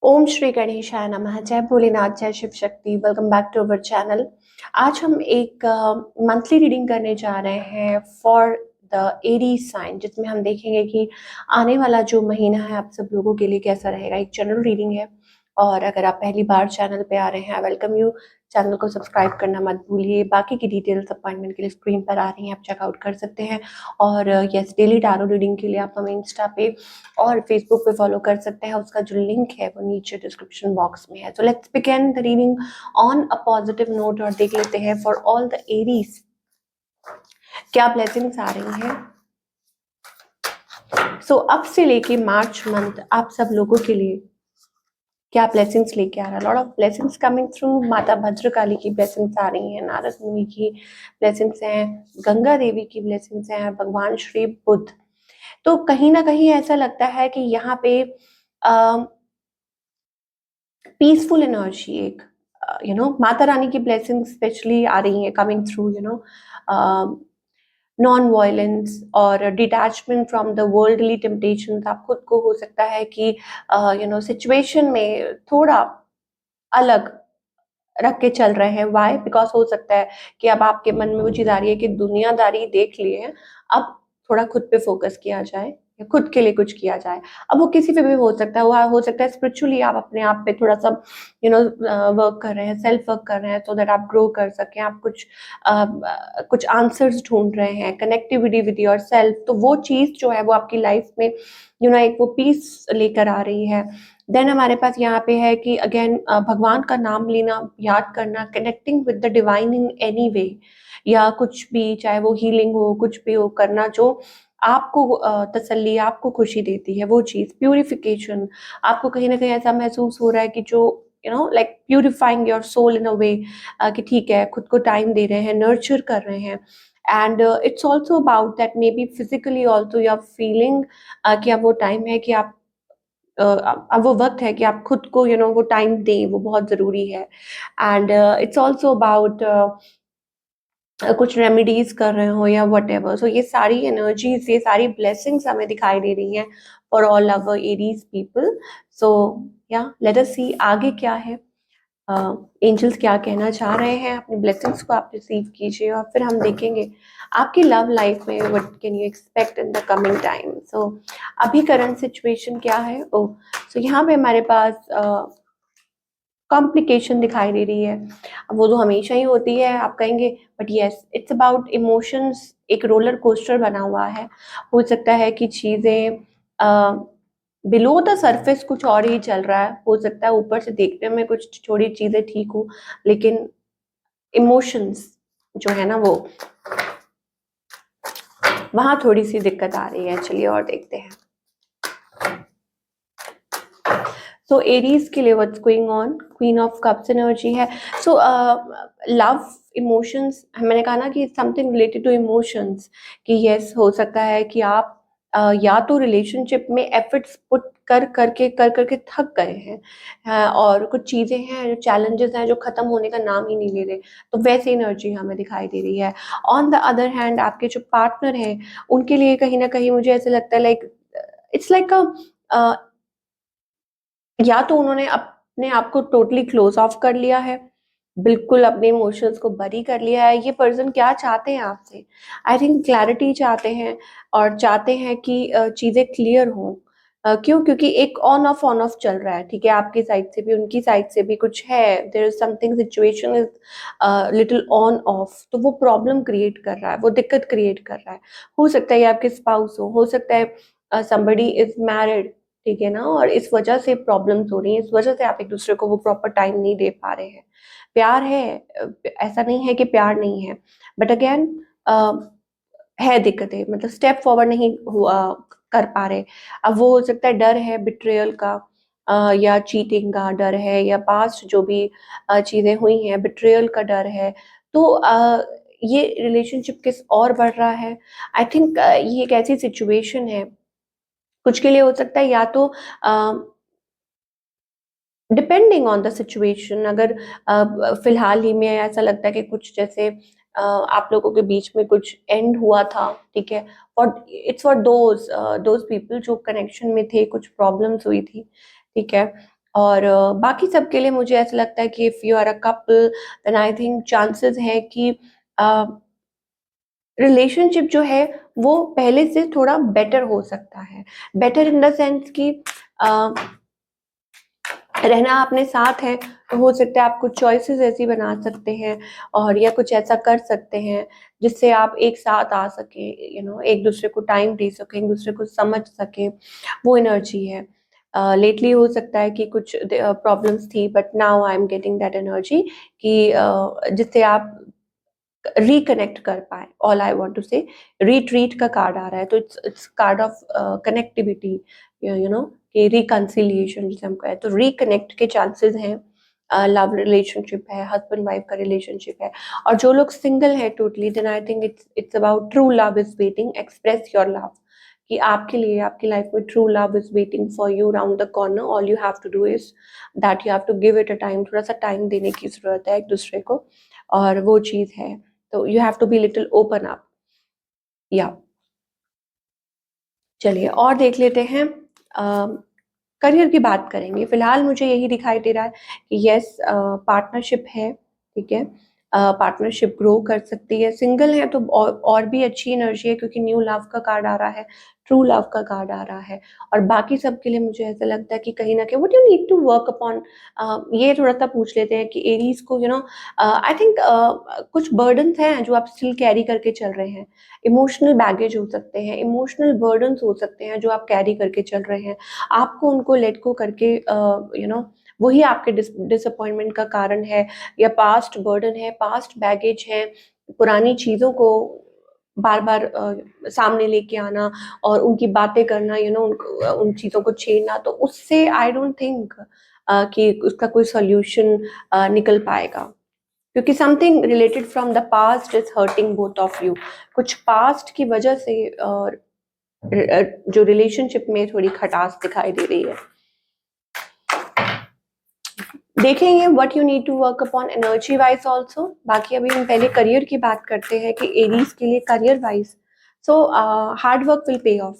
ओम श्री गणेशाय नमः। जय भोलेनाथ, जय Shiv Shakti. Welcome back to our channel. आज हम एक मंथली रीडिंग करने जा रहे हैं फॉर द एरीज साइन, जिसमें हम देखेंगे कि आने वाला जो महीना है आप सब लोगों के लिए कैसा रहेगा। एक जनरल रीडिंग है, और अगर आप पहली बार चैनल पे आ रहे हैं, वेलकम यू। चैनल को सब्सक्राइब करना मत भूलिए। बाकी की डिटेल्स अपॉइंटमेंट के लिए स्क्रीन पर आ रही हैं, आप चेकआउट कर सकते हैं। और यस, डेली टैरो रीडिंग के लिए आप हमें इंस्टा पे और फेसबुक पे फॉलो कर सकते हैं। उसका जो लिंक है वो नीचे डिस्क्रिप्शन बॉक्स में है। तो let's begin the reading on a positive note और देख लेते हैं फॉर ऑल द एरीज क्या ब्लेसिंग्स आ रही हैं। सो अब से लेके मार्च मंथ आप सब लोगों के लिए क्या ब्लेसिंग्स लेके आ रहा है। Lot of blessings coming through. माता भद्रकाली की ब्लेसिंग्स आ रही हैं, नारद मुनि की ब्लेसिंग्स हैं, गंगा देवी की ब्लेसिंग्स हैं, भगवान श्री बुद्ध। तो कहीं ना कहीं ऐसा लगता है कि यहाँ पे पीसफुल एनर्जी, एक माता रानी की ब्लेसिंग्स स्पेशली आ रही हैं, कमिंग थ्रू नॉन वायलेंस और detachment from the worldly temptations. आप खुद को हो सकता है कि सिचुएशन में थोड़ा अलग रख के चल रहे हैं। वाई? बिकॉज हो सकता है कि अब आपके मन में वो चीज आ रही है कि दुनियादारी देख लिए है, अब थोड़ा खुद पे फोकस किया जाए या खुद के लिए कुछ किया जाए। अब वो किसी पे भी हो सकता है। वो हो सकता है स्पिरिचुअली आप अपने आप पे थोड़ा सा वर्क कर रहे हैं, सेल्फ वर्क कर रहे हैं, सो दैट आप ग्रो कर सकें। आप कुछ आंसर्स ढूंढ रहे हैं, कनेक्टिविटी विद योर सेल्फ। तो वो चीज जो है वो आपकी लाइफ में एक वो पीस लेकर आ रही है। देन हमारे पास यहाँ पे है कि अगेन भगवान का नाम लेना, याद करना, connecting with the divine in any way, या कुछ भी, चाहे वो हीलिंग हो, कुछ भी हो, करना जो आपको तसल्ली, आपको खुशी देती है, वो चीज। प्यूरिफिकेशन, आपको कहीं ना कहीं ऐसा महसूस हो रहा है कि जो like purifying your soul in a way, कि ठीक है, खुद को टाइम दे रहे हैं, नर्चर कर रहे हैं। And it's also about that may be physically also you are feeling कि अब वो टाइम है कि आप अब वो वक्त है कि आप खुद को वो टाइम दें, वो बहुत ज़रूरी है। एंड इट्स ऑल्सो अबाउट कुछ रेमेडीज कर रहे हो या वट एवर। सो ये सारी एनर्जीज, ये सारी ब्लेसिंग्स हमें दिखाई दे रही हैं for all our Aries people. So yeah let us सी आगे क्या है, एंजल्स क्या कहना चाह रहे हैं। अपनी ब्लेसिंग्स को आप रिसीव कीजिए और फिर हम देखेंगे आपकी लव लाइफ में what can you expect in the coming time. So अभी करंट सिचुएशन क्या है। सो यहाँ पे हमारे पास कॉम्प्लिकेशन दिखाई दे रही है। अब वो तो हमेशा ही होती है, आप कहेंगे, but yes, it's about emotions. एक रोलर कोस्टर बना हुआ है। हो सकता है कि चीज़ें बिलो द सरफेस कुछ और ही चल रहा है। हो सकता है ऊपर से देखने में कुछ थोड़ी चीज़ें ठीक हो, लेकिन इमोशंस जो है ना, वो वहाँ थोड़ी सी दिक्कत आ रही है। चलिए और देखते हैं। सो एरीज के लिए what's going on, queen of cups energy है। सो लव, इमोशंस, मैंने कहा ना कि समथिंग रिलेटेड टू इमोशंस, कि यस, हो सकता है कि आप या तो रिलेशनशिप में एफर्ट्स पुट कर करके थक गए हैं, और कुछ चीज़ें हैं, जो चैलेंजेस हैं, जो ख़त्म होने का नाम ही नहीं ले रहे। तो वैसी एनर्जी हमें दिखाई दे रही है। ऑन द अदर हैंड, आपके जो पार्टनर हैं, उनके लिए कहीं ना कहीं मुझे ऐसा लगता है लाइक इट्स लाइक अ या तो उन्होंने अपने आप को टोटली क्लोज ऑफ कर लिया है, बिल्कुल अपने इमोशंस को बरी कर लिया है। ये पर्सन क्या चाहते हैं आपसे? आई थिंक क्लैरिटी चाहते हैं, और चाहते हैं कि चीज़ें क्लियर हों। क्यों? क्योंकि एक ऑन ऑफ चल रहा है। ठीक है, आपकी साइड से भी, उनकी साइड से भी कुछ है। There is something, situation is little on off, तो वो प्रॉब्लम क्रिएट कर रहा है, वो दिक्कत क्रिएट कर रहा है। हो सकता है ये आपके स्पाउस हो सकता है समबडी इज मैरिड, ठीक है ना, और इस वजह से प्रॉब्लम्स हो रही हैं, इस वजह से आप एक दूसरे को वो प्रॉपर टाइम नहीं दे पा रहे हैं। प्यार है, ऐसा नहीं है कि प्यार नहीं है, बट अगेन है दिक्कतें, मतलब स्टेप फॉरवर्ड नहीं हुआ कर पा रहे। अब वो हो सकता है डर है बिट्रेयल का, या चीटिंग का डर है, या पास्ट जो भी चीज़ें हुई हैं, बिट्रेयल का डर है। तो ये रिलेशनशिप किस और बढ़ रहा है। आई थिंक ये एक ऐसी सिचुएशन है, कुछ के लिए हो सकता है या तो डिपेंडिंग ऑन द सिचुएशन, अगर फिलहाल ही में ऐसा लगता है कि कुछ जैसे आप लोगों के बीच में कुछ एंड हुआ था, ठीक है, और it's for those those people जो कनेक्शन में थे, कुछ प्रॉब्लम्स हुई थी, ठीक है, और बाकी सबके लिए मुझे ऐसा लगता है कि if you are a couple then I think chances है कि रिलेशनशिप जो है वो पहले से थोड़ा बेटर हो सकता है। बेटर इन द सेंस कि अ, रहना अपने साथ है तो हो सकता है आप कुछ चॉइसेस ऐसी बना सकते हैं और या कुछ ऐसा कर सकते हैं जिससे आप एक साथ आ सके, एक दूसरे को टाइम दे सकें, एक दूसरे को समझ सके, वो एनर्जी है। लेटली हो सकता है कि कुछ प्रॉब्लम्स थी but now I am getting that energy कि जिससे आप रिकनेक्ट कर पाए। All I want to say retreat का कार्ड आ रहा है तो इट्स कार्ड ऑफ कनेक्टिविटी, कि रिकंसिलिएशन जिसे हम कहें तो रिकनेक्ट के चांसेस हैं। लव रिलेशनशिप है, हस्बैंड वाइफ का रिलेशनशिप है, और जो लोग सिंगल है totally then I think it's about true love is waiting, express your love, कि आपके लिए आपकी लाइफ में true love is waiting for you round the corner. All you have to do is that you have to give it a time, थोड़ा सा time देने की जरूरत है एक दूसरे को, और वो चीज है। तो you have to be little open up. या चलिए और देख लेते हैं, करियर की बात करेंगे। फिलहाल मुझे यही दिखाई दे रहा है कि यस पार्टनरशिप है, ठीक है, पार्टनरशिप ग्रो कर सकती है। सिंगल है तो और भी अच्छी एनर्जी है क्योंकि न्यू लव का कार्ड आ रहा है, ट्रू लव का कार्ड आ रहा है। और बाकी सब के लिए मुझे ऐसा लगता है कि कहीं ना कहीं what you need to work upon, ये थोड़ा सा पूछ लेते हैं कि एरीज को आई थिंक कुछ बर्डन्स हैं जो आप स्टिल कैरी करके चल रहे हैं। इमोशनल बैगेज हो सकते हैं, इमोशनल बर्डन्स हो सकते हैं जो आप कैरी करके चल रहे हैं। आपको उनको लेट गो करके वही आपके डिसअपॉइंटमेंट का कारण है, या पास्ट बर्डन है, पास्ट बैगेज है, पुरानी चीज़ों को बार बार सामने लेके आना और उनकी बातें करना, उन चीज़ों को छेड़ना, तो उससे आई डोंट थिंक कि उसका कोई सॉल्यूशन निकल पाएगा, क्योंकि something related from the past is hurting both of you. कुछ पास्ट की वजह से जो रिलेशनशिप में थोड़ी खटास दिखाई दे रही है। देखेंगे what you need to work upon energy wise also. बाकी अभी हम पहले करियर की बात करते हैं कि एरीज के लिए career wise, so hard work will pay off.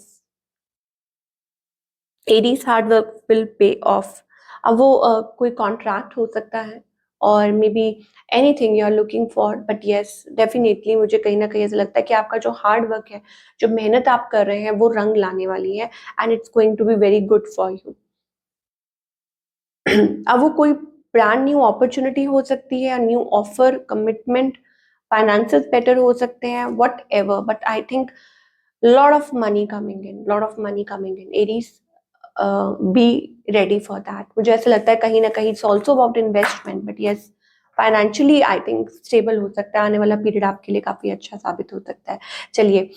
Aries hard work will pay off. अब वो कोई कॉन्ट्रैक्ट हो सकता है और maybe anything you are looking for, but yes definitely मुझे कहीं ना कहीं ऐसा लगता है कि आपका जो हार्ड वर्क है, जो मेहनत आप कर रहे हैं, वो रंग लाने वाली है and it's going to be very good for you. अब वो कोई ब्रांड न्यू अपॉर्चुनिटी हो सकती है, new offer, commitment, finances better हो सकते हैं, whatever, but I think lot of money coming in, lot of money coming in Aries, be ready for that. मुझे ऐसा लगता है कहीं ना कहीं it's also about investment, but yes financially I think stable हो सकता है। आने वाला पीरियड आपके लिए काफी अच्छा साबित हो सकता है। चलिए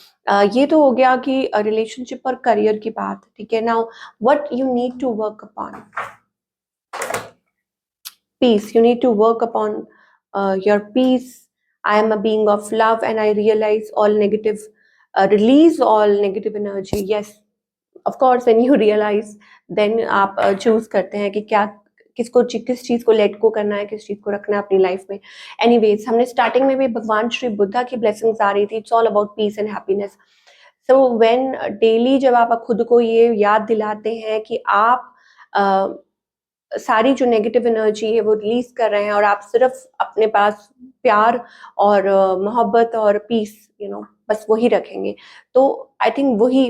ये तो हो गया कि रिलेशनशिप और करियर की बात, ठीक है। Now what you need to work upon, peace. You need to work upon your peace. I am a being of love and I realize all negative, release all negative energy. Yes, of course, when you realize, then आप choose करते हैं कि क्या किस चीज को late को करना है, किस चीज को रखना है अपनी लाइफ में। एनीवेज हमने स्टार्टिंग में भी भगवान श्री बुद्धा की ब्लेसिंग्स आ रही थी, it's all about piece and happiness. So when daily जब आप खुद को ये याद दिलाते हैं कि आप सारी जो नेगेटिव एनर्जी है वो रिलीज कर रहे हैं और आप सिर्फ अपने पास प्यार और मोहब्बत और पीस, बस वही रखेंगे, तो आई थिंक वही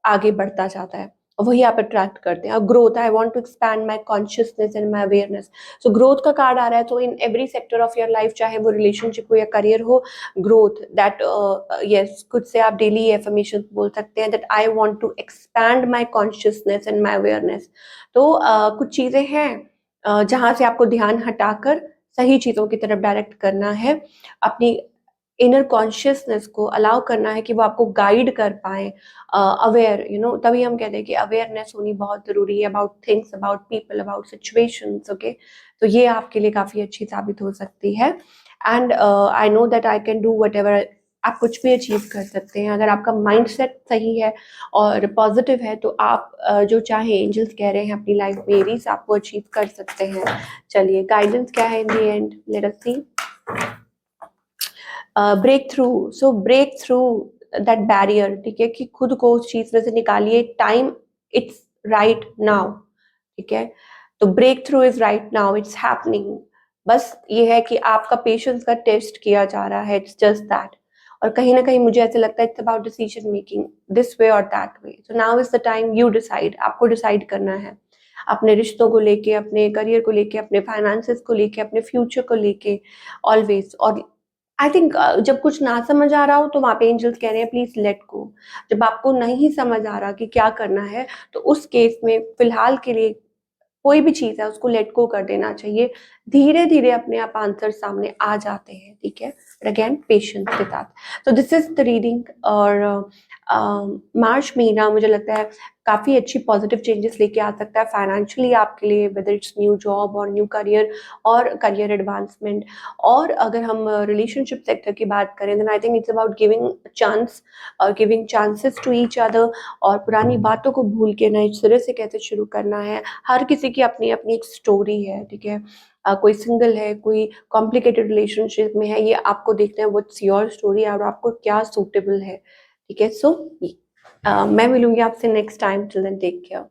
आगे बढ़ता जाता है और वही आप अट्रैक्ट करते हैं। और growth, I want to expand my consciousness and my awareness. So growth का कार्ड आ रहा है, तो in every sector of your life, चाहे वो रिलेशनशिप हो या करियर हो, ग्रोथ दैट, यस, खुद से आप डेली एफर्मेशन बोल सकते हैं that I want to expand my consciousness and my awareness. तो कुछ चीजें हैं जहां से आपको ध्यान हटाकर सही चीजों की तरफ डायरेक्ट करना है, अपनी इनर कॉन्शियसनेस को अलाउ करना है कि वो आपको गाइड कर पाए, अवेयर, तभी हम कहते हैं कि अवेयरनेस होनी बहुत जरूरी है about things, about people, about situations. Okay, तो ये आपके लिए काफी अच्छी साबित हो सकती है। And I know that I can do what ever, आप कुछ भी अचीव कर सकते हैं अगर आपका माइंडसेट सही है और पॉजिटिव है, तो आप जो चाहे, एंजल्स कह रहे हैं अपनी लाइफ में एरीज आपको अचीव कर सकते हैं। चलिए गाइडेंस क्या है in the end, let us see. Breakthrough, so break through that barrier, ठीक है, कि खुद को उस चीज में से निकालिए। टाइम, इट्स राइट नाउ, ठीक है। तो breakthrough is right now, it's happening. बस ये है कि आपका पेशेंस का टेस्ट किया जा रहा है, इट्स जस्ट दैट। और कहीं ना कहीं मुझे ऐसा लगता है it's about decision making, this way और that way. So now is the time you decide, आपको डिसाइड करना है अपने रिश्तों को लेके, अपने करियर को लेके, अपने फाइनेंसेस को लेके, अपने फ्यूचर को लेके, ऑलवेज। और आई थिंक जब कुछ ना समझ आ रहा हो तो वहाँ पे एंजल्स कह रहे हैं प्लीज लेट गो। जब आपको नहीं समझ आ रहा कि क्या करना है, तो उस केस में फिलहाल के लिए कोई भी चीज़ है उसको लेट गो कर देना चाहिए। धीरे-धीरे अपने आप आंसर सामने आ जाते हैं, ठीक है? बट अगेन पेशेंस के साथ। तो दिस इज़ द रीडिंग। और मार्च महीना मुझे लगता है काफ़ी अच्छी पॉजिटिव चेंजेस लेके आ सकता है फाइनेंशियली आपके लिए, वेदर इट्स न्यू जॉब और न्यू करियर और करियर एडवांसमेंट। और अगर हम रिलेशनशिप सेक्टर की बात करें, then I think it's about giving chance और giving chances to each other, और पुरानी बातों को भूल के नए सिरे से कैसे शुरू करना है। हर किसी की अपनी अपनी एक स्टोरी है, ठीक है? कोई सिंगल है, कोई कॉम्प्लिकेटेड रिलेशनशिप में है, ये आपको देखना है व्हाट्स योर स्टोरी और आपको क्या सूटेबल है, ठीक है? सो मैं मिलूंगी आपसे next time, till then take care.